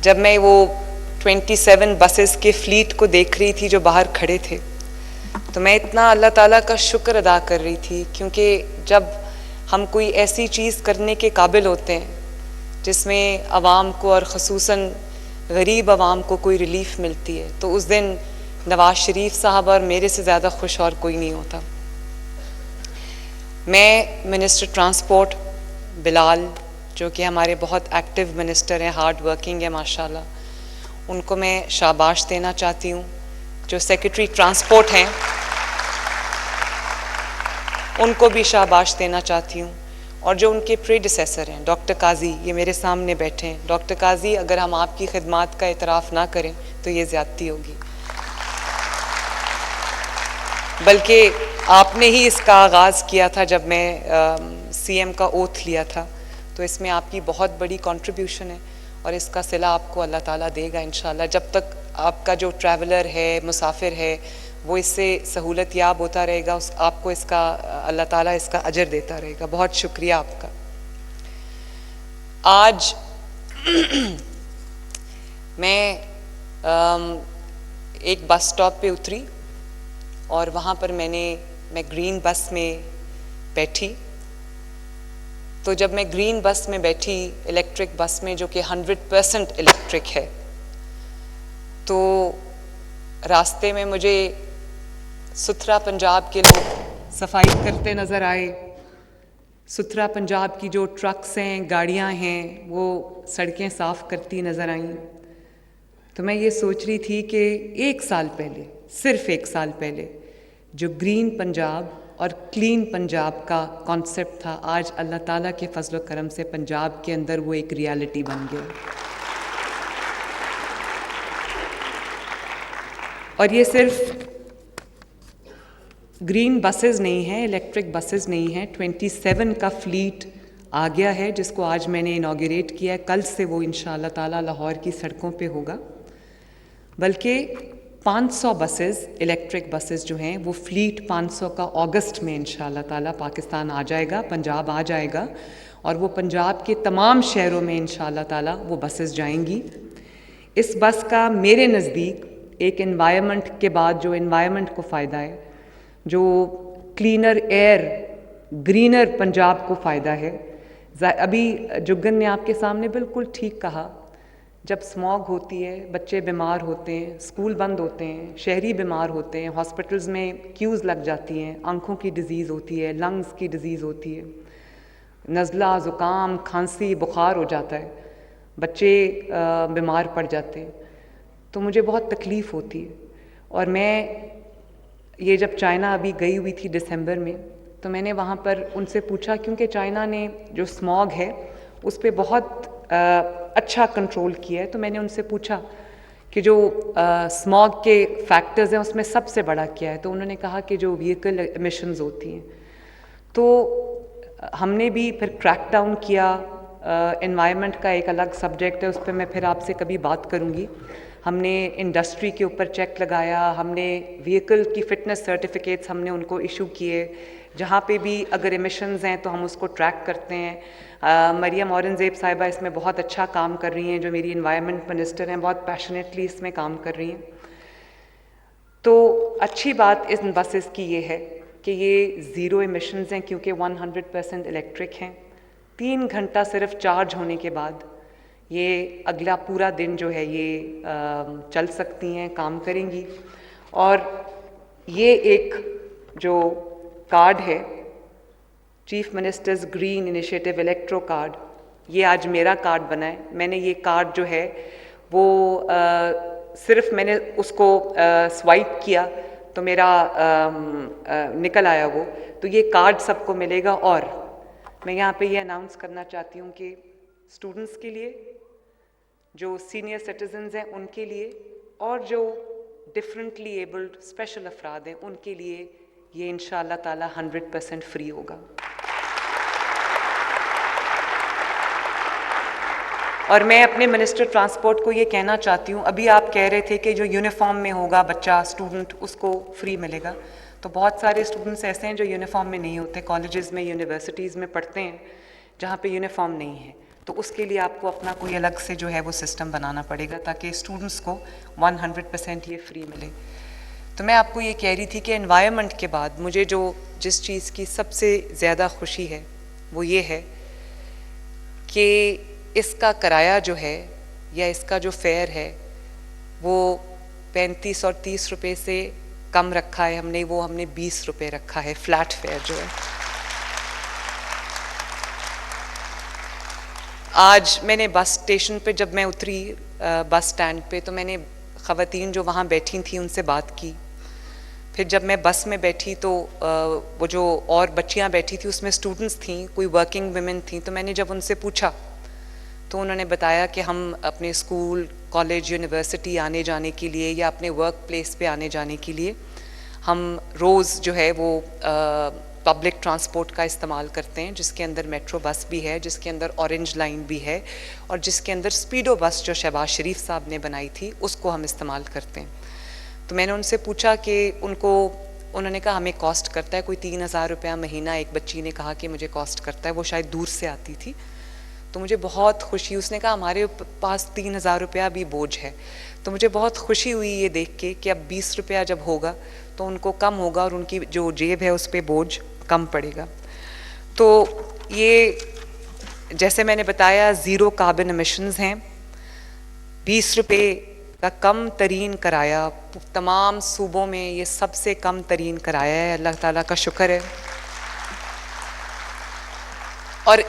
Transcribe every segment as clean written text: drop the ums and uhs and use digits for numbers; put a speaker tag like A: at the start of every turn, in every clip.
A: जब मैं वो 27 बसेस के फ्लीट को देख रही थी जो बाहर खड़े थे, तो मैं इतना अल्लाह ताला का शुक्र अदा कर रही थी, क्योंकि जब हम कोई ऐसी चीज़ करने के काबिल होते हैं जिसमें आवाम को और ख़ुसूसन गरीब आवाम को कोई रिलीफ मिलती है, तो उस दिन नवाज़ शरीफ साहब और मेरे से ज़्यादा खुश और कोई नहीं होता। मैं मिनिस्टर ट्रांसपोर्ट बिलाल, जो कि हमारे बहुत एक्टिव मिनिस्टर हैं, हार्ड वर्किंग है माशाल्लाह, उनको मैं शाबाश देना चाहती हूँ। जो सेक्रेटरी ट्रांसपोर्ट हैं उनको भी शाबाश देना चाहती हूँ, और जो उनके प्रेडिसेसर हैं डॉक्टर काजी, ये मेरे सामने बैठे हैं। डॉक्टर काजी, अगर हम आपकी खिदमात का इतराफ़ ना करें तो ये ज़्यादती होगी, बल्कि आपने ही इसका आगाज़ किया था जब मैं सीएम का ओथ लिया था, तो इसमें आपकी बहुत बड़ी कंट्रीब्यूशन है और इसका सिला आपको अल्लाह ताला देगा इंशाल्लाह। जब तक आपका जो ट्रैवलर है, मुसाफिर है, वो इससे सहूलत याब होता रहेगा, आपको इसका अल्लाह ताला इसका अजर देता रहेगा। बहुत शुक्रिया आपका। आज मैं एक बस स्टॉप पे उतरी और वहाँ पर मैं ग्रीन बस में बैठी। तो जब मैं ग्रीन बस में बैठी, इलेक्ट्रिक बस में, जो कि 100% इलेक्ट्रिक है, तो रास्ते में मुझे सुथरा पंजाब के लोग सफाई करते नज़र आए। सुथरा पंजाब की जो ट्रक्स हैं, गाड़ियाँ हैं, वो सड़कें साफ़ करती नज़र आईं। तो मैं ये सोच रही थी कि एक साल पहले, सिर्फ एक साल पहले, जो ग्रीन पंजाब और क्लीन पंजाब का कॉन्सेप्ट था, आज अल्लाह ताला के फजल करम से पंजाब के अंदर वो एक रियलिटी बन गया। और ये सिर्फ ग्रीन बसेस नहीं हैं, इलेक्ट्रिक बसेस नहीं हैं, 27 का फ्लीट आ गया है, जिसको आज मैंने इनॉग्रेट किया है। कल से वो इंशाअल्लाह ताला लाहौर की सड़कों पे होगा। बल्कि 500 बसेस, इलेक्ट्रिक बसेस जो हैं, वो फ्लीट 500 का अगस्त में इंशाअल्लाह ताला पाकिस्तान आ जाएगा, पंजाब आ जाएगा, और वो पंजाब के तमाम शहरों में इंशाअल्लाह ताला वो बसेस जाएंगी। इस बस का मेरे नज़दीक एक एनवायरनमेंट के बाद जो एनवायरनमेंट को फ़ायदा है, जो क्लीनर एयर, ग्रीनर पंजाब को फ़ायदा है। अभी जुग्गन ने आपके सामने बिल्कुल ठीक कहा, जब स्मॉग होती है, बच्चे बीमार होते हैं, स्कूल बंद होते हैं, शहरी बीमार होते हैं, हॉस्पिटल्स में क्यूज़ लग जाती हैं, आँखों की डिज़ीज़ होती है, लंग्स की डिज़ीज़ होती है, नज़ला, ज़ुकाम, खांसी, बुखार हो जाता है, बच्चे बीमार पड़ जाते हैं। तो मुझे बहुत तकलीफ़ होती है। और मैं ये जब चाइना अभी गई हुई थी दिसंबर में, तो मैंने वहाँ पर उनसे पूछा, क्योंकि चाइना ने जो स्मॉग है उस पर बहुत अच्छा कंट्रोल किया है, तो मैंने उनसे पूछा कि जो स्मॉग के फैक्टर्स हैं उसमें सबसे बड़ा क्या है। तो उन्होंने कहा कि जो व्हीकल एमिशंस होती हैं। तो हमने भी फिर क्रैक डाउन किया। एनवायरनमेंट का एक अलग सब्जेक्ट है, उस पर मैं फिर आपसे कभी बात करूँगी। हमने इंडस्ट्री के ऊपर चेक लगाया, हमने व्हीकल की फ़िटनेस सर्टिफिकेट्स हमने उनको इशू किए, जहाँ पे भी अगर एमिशंस हैं तो हम उसको ट्रैक करते हैं। मरियम औरंगज़ेब साहिबा इसमें बहुत अच्छा काम कर रही हैं, जो मेरी एनवायरनमेंट मिनिस्टर हैं, बहुत पैशनेटली इसमें काम कर रही हैं। तो अच्छी बात इन बसेस की ये है कि ये ज़ीरो एमिशंस हैं, क्योंकि 100% इलेक्ट्रिक हैं। 3 घंटा सिर्फ चार्ज होने के बाद ये अगला पूरा दिन जो है ये चल सकती हैं, काम करेंगी। और ये एक जो कार्ड है, chief ministers green initiative electro card, ये आज मेरा कार्ड बना है। मैंने ये कार्ड जो है वो सिर्फ मैंने उसको स्वाइप किया तो मेरा निकल आया वो। तो ये कार्ड सबको मिलेगा। और मैं यहाँ पे ये अनाउंस करना चाहती हूँ कि स्टूडेंट्स के लिए, जो सीनियर सिटीजन्स हैं उनके लिए, और जो डिफरेंटली एबल्ड स्पेशल अफराद हैं उनके लिए ये इंशाअल्लाह ताला 100% फ्री होगा। और मैं अपने मिनिस्टर ट्रांसपोर्ट को ये कहना चाहती हूँ, अभी आप कह रहे थे कि जो यूनिफॉर्म में होगा बच्चा, स्टूडेंट, उसको फ्री मिलेगा। तो बहुत सारे स्टूडेंट्स ऐसे हैं जो यूनिफॉर्म में नहीं होते, कॉलेजेस में, यूनिवर्सिटीज़ में पढ़ते हैं जहाँ पे यूनिफॉर्म नहीं है। तो उसके लिए आपको अपना कोई अलग से जो है वो सिस्टम बनाना पड़ेगा ताकि स्टूडेंट्स को 100% ये फ्री मिले। तो मैं आपको ये कह रही थी कि एनवायरनमेंट के बाद मुझे जिस चीज़ की सबसे ज़्यादा खुशी है वो ये है कि इसका किराया जो है या इसका जो फेयर है वो 35 और 30 रुपए से कम रखा है हमने, वो हमने 20 रुपए रखा है, फ्लैट फेयर जो है। आज मैंने बस स्टेशन पे जब मैं उतरी बस स्टैंड पे, तो मैंने ख़वातीन जो वहाँ बैठी थी उनसे बात की। फिर जब मैं बस में बैठी तो वो जो और बच्चियाँ बैठी थी उसमें स्टूडेंट्स थी, कोई वर्किंग वुमेन थी। तो मैंने जब उनसे पूछा तो उन्होंने बताया कि हम अपने स्कूल, कॉलेज, यूनिवर्सिटी आने जाने के लिए या अपने वर्क प्लेस पे आने जाने के लिए हम रोज़ जो है वो पब्लिक ट्रांसपोर्ट का इस्तेमाल करते हैं, जिसके अंदर मेट्रो बस भी है, जिसके अंदर ऑरेंज लाइन भी है और जिसके अंदर स्पीडो बस जो शहबाज शरीफ साहब ने बनाई थी उसको हम इस्तेमाल करते हैं। तो मैंने उनसे पूछा कि उन्होंने कहा हमें कॉस्ट करता है कोई 3000 रुपया महीना। एक बच्ची ने कहा कि मुझे कॉस्ट करता है, वो शायद दूर से आती थी। तो मुझे बहुत खुशी, उसने कहा हमारे पास 3000 रुपया भी बोझ है। तो मुझे बहुत खुशी हुई ये देख के कि अब 20 रुपया जब होगा तो उनको कम होगा और उनकी जो जेब है उस पर बोझ कम पड़ेगा। तो ये जैसे मैंने बताया ज़ीरो कार्बन एमिशंस हैं, 20 रुपये का कम तरीन किराया तमाम सूबों में, ये सबसे कम तरीन किराया है, अल्लाह ताला का शुक्र है। और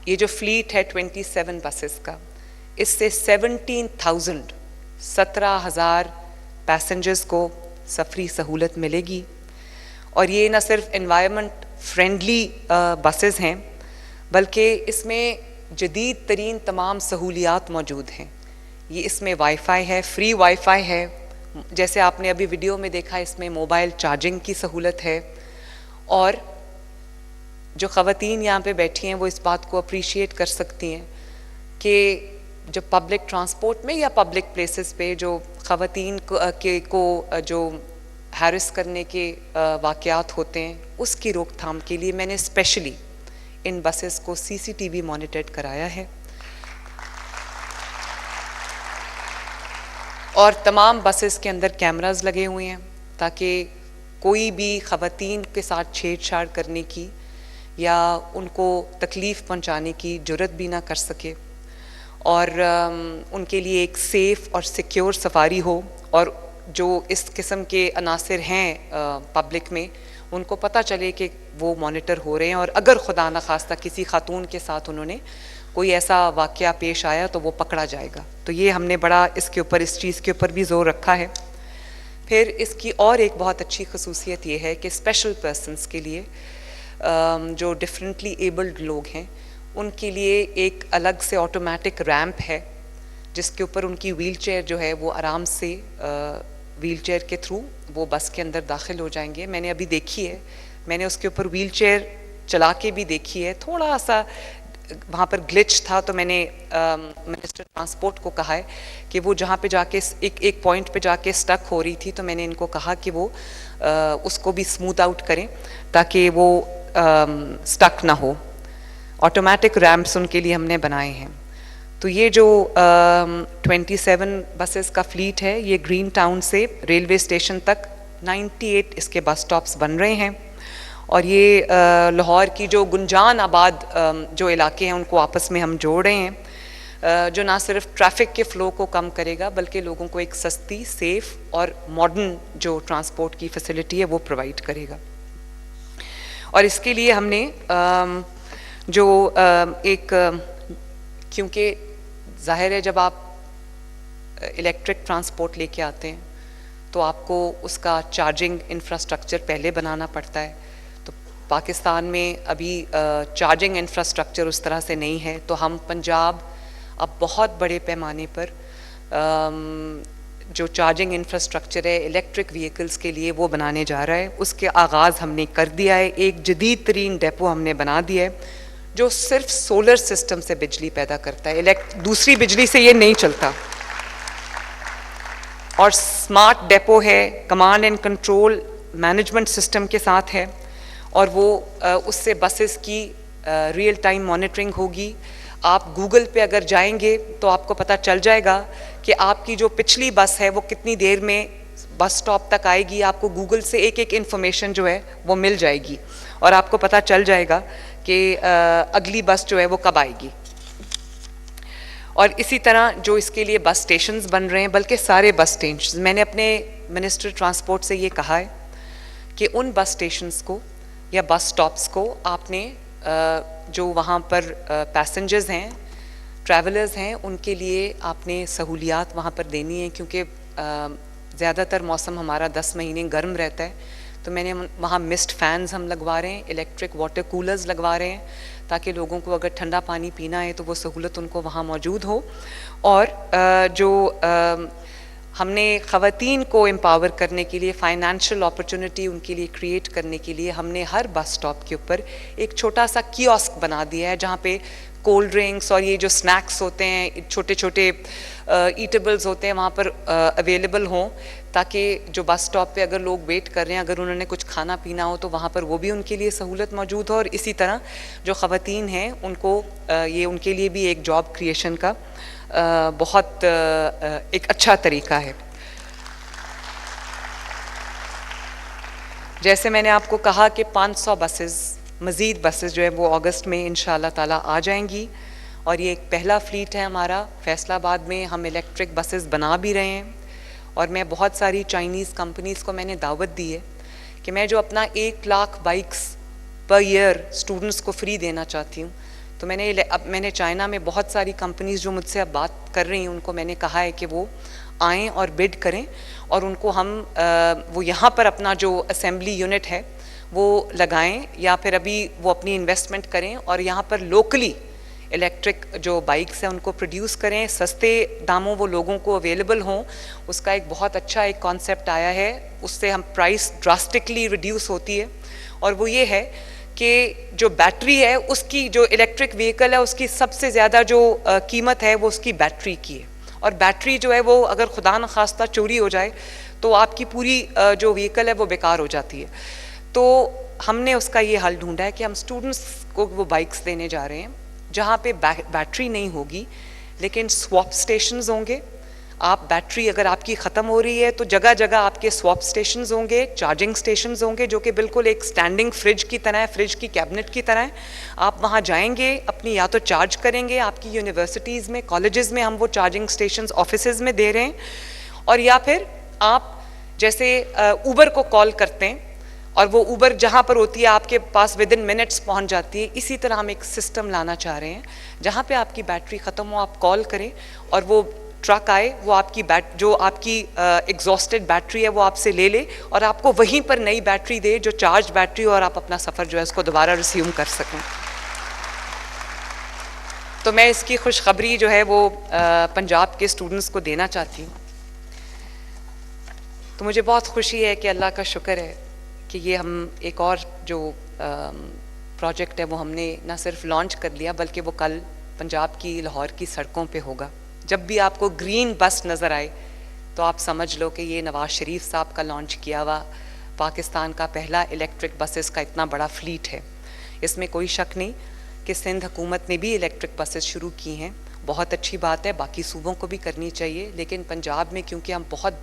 A: ये जो फ्लीट है 27 बसेस का, इससे 17,000 पैसेंजर्स को सफरी सहूलत मिलेगी। और ये न सिर्फ एनवायरनमेंट फ्रेंडली बसेस हैं बल्कि इसमें जदीद तरीन तमाम सहूलियात मौजूद हैं। ये इसमें वाईफाई है, फ्री वाईफाई है, जैसे आपने अभी वीडियो में देखा इसमें मोबाइल चार्जिंग की सहूलत है। और जो ख़वातीन यहाँ पे बैठी हैं वो इस बात को अप्रिशिएट कर सकती हैं कि जो पब्लिक ट्रांसपोर्ट में या पब्लिक प्लेसेस पे जो ख़वातीन को जो हैरिस करने के वाक़यात होते हैं उसकी रोकथाम के लिए मैंने स्पेशली इन बसेस को CCTV मॉनिटर्ड कराया है। और तमाम बसेस के अंदर कैमरास लगे हुए हैं ताकि कोई भी ख़वातीन के साथ छेड़छाड़ करने की या उनको तकलीफ़ पहुंचाने की जुर्रत भी ना कर सके और उनके लिए एक सेफ़ और सिक्योर सफारी हो। और जो इस किस्म के अनासिर हैं पब्लिक में, उनको पता चले कि वो मॉनिटर हो रहे हैं और अगर खुदा न खास्ता किसी खातून के साथ उन्होंने कोई ऐसा वाक़या पेश आया तो वो पकड़ा जाएगा। तो ये हमने बड़ा इस चीज़ के ऊपर भी ज़ोर रखा है। फिर इसकी और एक बहुत अच्छी खसूसियत ये है कि स्पेशल पर्सनस के लिए जो डिफरेंटली एबल्ड लोग हैं उनके लिए एक अलग से ऑटोमेटिक रैंप है जिसके ऊपर उनकी व्हीलचेयर जो है वो आराम से व्हीलचेयर के थ्रू वो बस के अंदर दाखिल हो जाएंगे। मैंने अभी देखी है, मैंने उसके ऊपर व्हीलचेयर चला के भी देखी है। थोड़ा सा वहाँ पर ग्लिच था तो मैंने मिनिस्टर ट्रांसपोर्ट को कहा है कि वो जहाँ पे जाके एक पॉइंट पे जाके स्टक हो रही थी, तो मैंने इनको कहा कि वो उसको भी स्मूथ आउट करें ताकि वो स्टक ना हो। ऑटोमेटिक रैम्प्स उनके लिए हमने बनाए हैं। तो ये जो 27 बसेस का फ्लीट है ये ग्रीन टाउन से रेलवे स्टेशन तक 98 इसके बस स्टॉप्स बन रहे हैं और ये लाहौर की जो गुंजान आबाद जो इलाके हैं उनको आपस में हम जोड़ रहे हैं, जो ना सिर्फ ट्रैफिक के फ़्लो को कम करेगा बल्कि लोगों को एक सस्ती, सेफ़ और मॉडर्न जो ट्रांसपोर्ट की फैसिलिटी है वो प्रोवाइड करेगा। और इसके लिए हमने क्योंकि ज़ाहिर है जब आप इलेक्ट्रिक ट्रांसपोर्ट लेके आते हैं तो आपको उसका चार्जिंग इंफ्रास्ट्रक्चर पहले बनाना पड़ता है। तो पाकिस्तान में अभी चार्जिंग इंफ्रास्ट्रक्चर उस तरह से नहीं है, तो हम पंजाब अब बहुत बड़े पैमाने पर जो चार्जिंग इंफ्रास्ट्रक्चर है इलेक्ट्रिक व्हीकल्स के लिए वो बनाने जा रहा है। उसके आगाज़ हमने कर दिया है। एक जदीद तरीन डेपो हमने बना दिया है जो सिर्फ सोलर सिस्टम से बिजली पैदा करता है, दूसरी बिजली से ये नहीं चलता। और स्मार्ट डेपो है, command and control management system के साथ है और वो उससे बसेस की रियल टाइम मॉनिटरिंग होगी। आप गूगल पे अगर जाएंगे तो आपको पता चल जाएगा कि आपकी जो पिछली बस है वो कितनी देर में बस स्टॉप तक आएगी। आपको गूगल से एक एक इन्फॉर्मेशन जो है वो मिल जाएगी और आपको पता चल जाएगा कि अगली बस जो है वो कब आएगी। और इसी तरह जो इसके लिए बस स्टेशंस बन रहे हैं, बल्कि सारे बस स्टेशंस, मैंने अपने मिनिस्टर ट्रांसपोर्ट से ये कहा है कि उन बस स्टेशंस को या बस स्टॉप्स को आपने जो वहाँ पर पैसेंजर्स हैं, ट्रैवलर्स हैं, उनके लिए आपने सहूलियात वहाँ पर देनी है, क्योंकि ज़्यादातर मौसम हमारा 10 महीने गर्म रहता है। तो मैंने वहाँ मिस्ट फैंस हम लगवा रहे हैं, इलेक्ट्रिक वाटर कूलर्स लगवा रहे हैं, ताकि लोगों को अगर ठंडा पानी पीना है तो वो सहूलत उनको वहाँ मौजूद हो। और जो हमने ख़वातीन को एम्पावर करने के लिए, फ़ाइनेंशियल अपॉर्चुनिटी उनके लिए क्रिएट करने के लिए, हमने हर बस स्टॉप के ऊपर एक छोटा सा कियोस्क बना दिया है, जहाँ पे कोल्ड ड्रिंक्स और ये जो स्नैक्स होते हैं, छोटे छोटे ईटेबल्स होते हैं, वहाँ पर अवेलेबल हों, ताकि जो बस स्टॉप पे अगर लोग वेट कर रहे हैं, अगर उन्होंने कुछ खाना पीना हो तो वहाँ पर वो भी उनके लिए सहूलत मौजूद हो। और इसी तरह जो ख़वातीन हैं उनको ये उनके लिए भी एक जॉब क्रिएशन का बहुत एक अच्छा तरीका है। जैसे मैंने आपको कहा कि 500 बसेस, मज़ीद बसेस जो है वो अगस्त में इंशाअल्लाह ताला आ जाएंगी, और ये एक पहला फ्लीट है हमारा। फैसलाबाद में हम इलेक्ट्रिक बसेस बना भी रहे हैं, और मैं बहुत सारी चाइनीज़ कंपनीज़ को मैंने दावत दी है कि मैं जो अपना 1 lakh bikes per year students को फ्री देना चाहती हूँ। तो मैंने चाइना में बहुत सारी कंपनीज़ जो मुझसे अब बात कर रही हैं, उनको मैंने कहा है कि वो आएँ और बिड करें, और उनको हम वो यहाँ पर अपना जो असेंबली यूनिट है वो लगाएं, या फिर अभी वो अपनी इन्वेस्टमेंट करें और यहाँ पर लोकली इलेक्ट्रिक जो बाइक्स हैं उनको प्रोड्यूस करें, सस्ते दामों वो लोगों को अवेलेबल हों। उसका एक बहुत अच्छा एक कॉन्सेप्ट आया है, उससे हम प्राइस ड्रास्टिकली रिड्यूस होती है, और वो ये है कि जो बैटरी है, उसकी जो इलेक्ट्रिक व्हीकल है उसकी सबसे ज़्यादा जो कीमत है वो उसकी बैटरी की है, और बैटरी जो है वो अगर खुदा न खास्ता चोरी हो जाए तो आपकी पूरी जो व्हीकल है वो बेकार हो जाती है। तो हमने उसका ये हल ढूंढा है कि हम स्टूडेंट्स को वो बाइक्स देने जा रहे हैं जहाँ पे बैटरी नहीं होगी, लेकिन स्वैप स्टेशंस होंगे। आप बैटरी अगर आपकी ख़त्म हो रही है तो जगह जगह आपके स्वैप स्टेशंस होंगे, चार्जिंग स्टेशंस होंगे, जो कि बिल्कुल एक स्टैंडिंग फ्रिज की तरह है, फ्रिज की कैबिनेट की तरह है। आप वहाँ जाएंगे, अपनी या तो चार्ज करेंगे, आपकी यूनिवर्सिटीज़ में, कॉलेजेस में हम वो चार्जिंग स्टेशंस ऑफिसेज़ में दे रहे हैं, और या फिर आप जैसे ऊबर को कॉल करते हैं और वो ऊबर जहाँ पर होती है आपके पास विद इन मिनट्स पहुँच जाती है, इसी तरह हम एक सिस्टम लाना चाह रहे हैं जहाँ पे आपकी बैटरी ख़त्म हो, आप कॉल करें और वो ट्रक आए, वो आपकी जो आपकी एग्जॉस्टेड बैटरी है वो आपसे ले ले और आपको वहीं पर नई बैटरी दे जो चार्ज बैटरी, और आप अपना सफ़र जो है उसको दोबारा रिज्यूम कर सकें। तो मैं इसकी खुशखबरी जो है वो पंजाब के स्टूडेंट्स को देना चाहती हूँ। तो मुझे बहुत खुशी है कि अल्लाह का शुक्र है कि ये हम एक और जो प्रोजेक्ट है वो हमने ना सिर्फ लॉन्च कर लिया, बल्कि वो कल पंजाब की लाहौर की सड़कों पे होगा। जब भी आपको ग्रीन बस नज़र आए तो आप समझ लो कि ये नवाज़ शरीफ साहब का लॉन्च किया हुआ पाकिस्तान का पहला इलेक्ट्रिक बसेस का इतना बड़ा फ्लीट है। इसमें कोई शक नहीं कि सिंध हुकूमत ने भी इलेक्ट्रिक बसेस शुरू की हैं, बहुत अच्छी बात है, बाकी सूबों को भी करनी चाहिए, लेकिन पंजाब में क्योंकि हम बहुत बड़ी